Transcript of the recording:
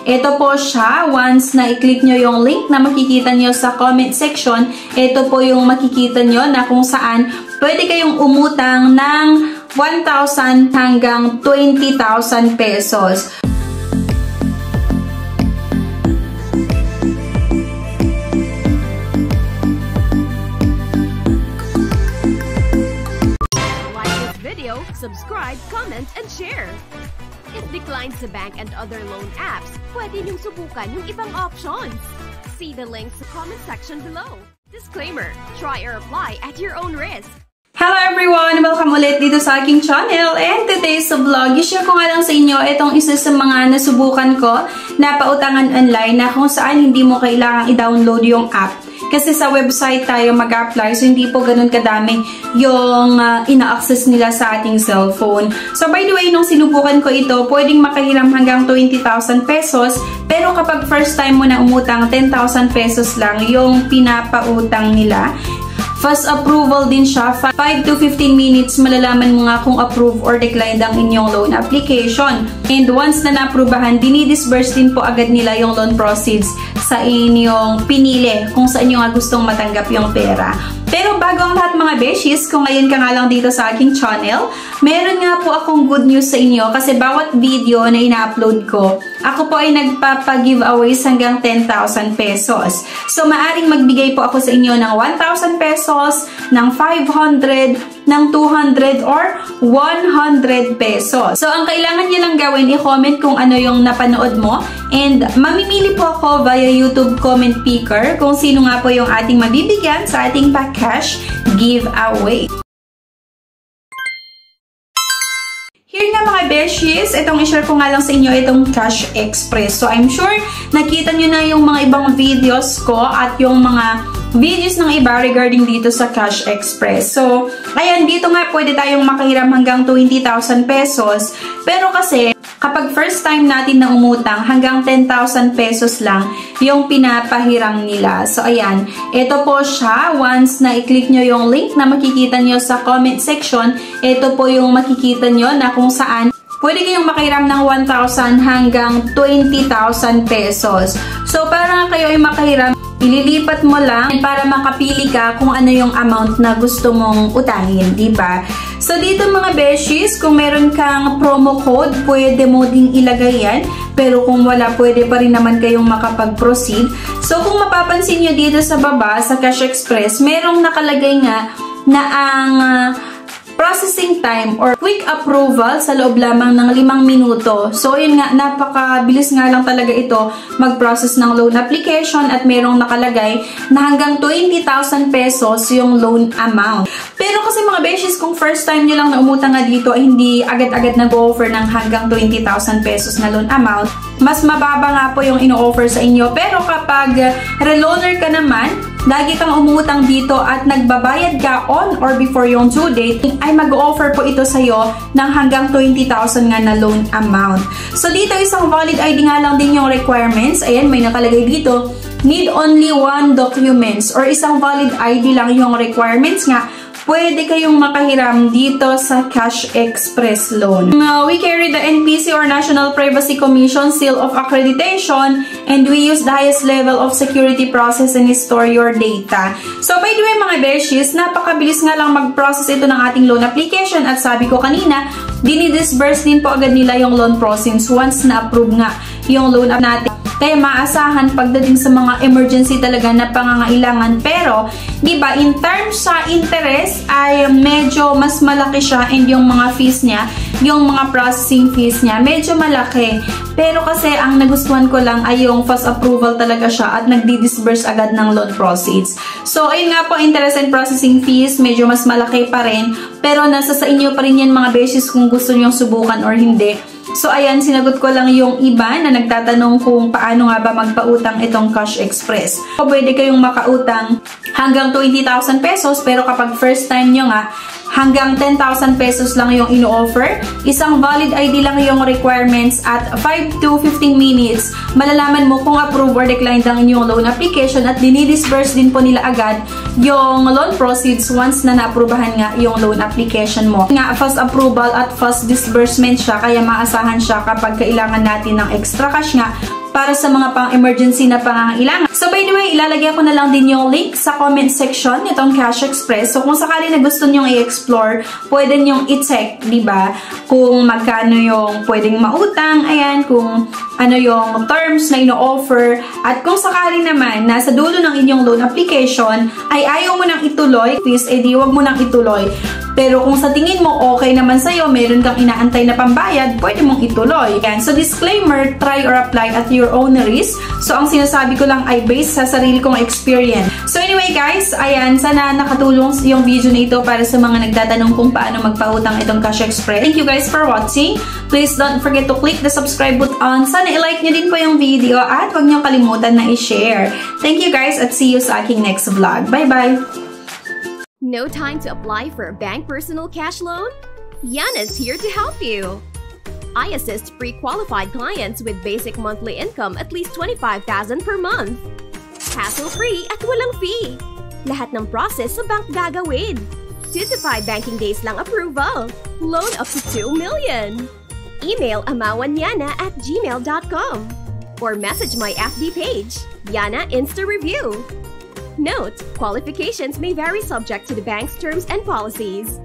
Ito po siya. Once na i-click nyo yung link na makikita nyo sa comment section, ito po yung makikita nyo na kung saan pwede kayong umutang ng 1,000 hanggang 20,000 pesos. Subscribe, comment, and share. If declined sa bank and other loan apps, pwede niyong subukan yung ibang options. See the links sa comment section below. Disclaimer, try or apply at your own risk. Hello everyone! Welcome ulit dito sa aking channel, and today's vlog, i-share ko nga lang sa inyo itong isa sa mga nasubukan ko na pautangan online na kung saan hindi mo kailangang i-download yung app. Kasi sa website tayo mag-apply, so hindi po ganun kadami yung ina-access nila sa ating cellphone. So by the way, nung sinubukan ko ito, pwedeng makahiram hanggang 20,000 pesos. Pero kapag first time mo na umutang, 10,000 pesos lang yung pinapautang nila. Fast approval din siya. 5 to 15 minutes, malalaman mo nga kung approve or decline ang inyong loan application. And once na na-approvehan, dinidisburse din po agad nila yung loan proceeds sa inyong pinili kung saan nyo nga gustong matanggap yung pera. Pero bago ang lahat mga beshies, kung ngayon ka nga lang dito sa aking channel, meron nga po akong good news sa inyo kasi bawat video na ina-upload ko, ako po ay nagpapa-giveaways hanggang 10,000 pesos. So maaring magbigay po ako sa inyo ng 1,000 pesos, ng 500, ng 200, or 100 pesos. So ang kailangan nyo lang gawin, i-comment kung ano yung napanood mo, and mamimili po ako via YouTube comment picker kung sino nga po yung ating mabibigyan sa ating cash giveaway. Here nga mga beshies, itong i-share ko nga lang sa inyo itong Cash Express. So I'm sure nakita nyo na yung mga ibang videos ko at yung mga videos ng iba regarding dito sa Cash Express. So ayan, dito nga pwede tayong makahiram hanggang 20,000 pesos. Pero kasi kapag first time natin na umutang, hanggang 10,000 pesos lang yung pinapahiram nila. So ayan, ito po siya. Once na i-click nyo yung link na makikita nyo sa comment section, ito po yung makikita nyo na kung saan pwede kayong makahiram ng 1,000 hanggang 20,000 pesos. So para kayo ay makahiram, ililipat mo lang para makapili ka kung ano yung amount na gusto mong utangin, diba? So dito mga beshies, kung meron kang promo code, pwede mo ding ilagay yan. Pero kung wala, pwede pa rin naman kayong makapag-proceed. So kung mapapansin nyo dito sa baba, sa Cash Express, merong nakalagay nga na ang processing time or quick approval sa loob lamang ng 5 minuto. So, yun nga, napakabilis nga lang talaga ito mag-process ng loan application at merong nakalagay na hanggang 20,000 pesos yung loan amount. Pero kasi mga beshies, kung first time nyo lang na umutang nga dito, hindi agad-agad nag-offer ng hanggang 20,000 pesos na loan amount. Mas mababa nga po yung ino-offer sa inyo. Pero kapag reloaner ka naman, lagi kang umutang dito at nagbabayad ka on or before yung due date, ay mag-offer po ito sa'yo ng hanggang 20,000 nga na loan amount. So dito, isang valid ID nga lang din yung requirements. Ayan, may nakalagay dito, need only 1 documents or isang valid ID lang yung requirements nga. Pwede kayong makahiram dito sa Cash Express Loan. We carry the NPC or National Privacy Commission Seal of Accreditation, and we use the highest level of security process and store your data. So by the way mga beshies, napakabilis nga lang mag-process ito ng ating loan application at sabi ko kanina, dinidisburse din po agad nila yung loan process once na-approve nga yung loan app natin. Kaya maasahan pagdating sa mga emergency talaga na pangangailangan. Pero, di ba, in terms sa interest ay medyo mas malaki siya, and yung mga fees niya, yung mga processing fees niya, medyo malaki. Pero kasi ang nagustuhan ko lang ay yung fast approval talaga siya at nagdi-disburse agad ng loan proceeds. So, ayun nga po, interest and processing fees, medyo mas malaki pa rin. Pero nasa sa inyo pa rin yan mga beshies kung gusto nyo subukan or hindi. So, ayan, sinagot ko lang yung iba na nagtatanong kung paano nga ba magpautang itong Cash Express. So, pwede kayong makautang hanggang 20,000 pesos, pero kapag first time nyo nga, hanggang 10,000 pesos lang yung ino-offer. Isang valid ID lang yung requirements at 5 to 15 minutes. Malalaman mo kung approve or decline ang inyong loan application at dinidisburse din po nila agad yung loan proceeds once na na-approvehan nga yung loan application mo. Nga, fast approval at fast disbursement siya, kaya maasahan siya kapag kailangan natin ng extra cash nga, para sa mga pang-emergency na pangangailangan. So by the way, ilalagay ko na lang din yung link sa comment section nitong Cash Express. So kung sakali na gusto nyong i-explore, pwede nyong i-check, di ba? Kung magkano yung pwedeng mautang, ayan, kung ano yung terms na ino-offer, at kung sakali naman nasa dulo ng inyong loan application ay ayaw mo nang ituloy, please, edi wag mo nang ituloy. Pero kung sa tingin mo okay naman sa'yo, meron kang inaantay na pambayad, pwede mong ituloy. Yan. So disclaimer, try or apply at your own risk. So ang sinasabi ko lang ay based sa sarili kong experience. So anyway guys, ayan, sana nakatulong yung video na ito para sa mga nagtatanong kung paano magpautang itong Cash Express. Thank you guys for watching. Please don't forget to click the subscribe button. Sana i-like nyo din po yung video at huwag nyo kalimutan na i-share. Thank you guys at see you sa aking next vlog. Bye-bye! No time to apply for a bank personal cash loan? Yana's here to help you. I assist pre-qualified clients with basic monthly income at least 25,000 per month. Hassle-free at walang fee. Lahat ng process sa bank gagawin. 2 to 5 banking days lang approval. Loan up to 2 million. Email amawanyana@gmail.com or message my FB page, Yana Insta Review. Note: qualifications may vary subject to the bank's terms and policies.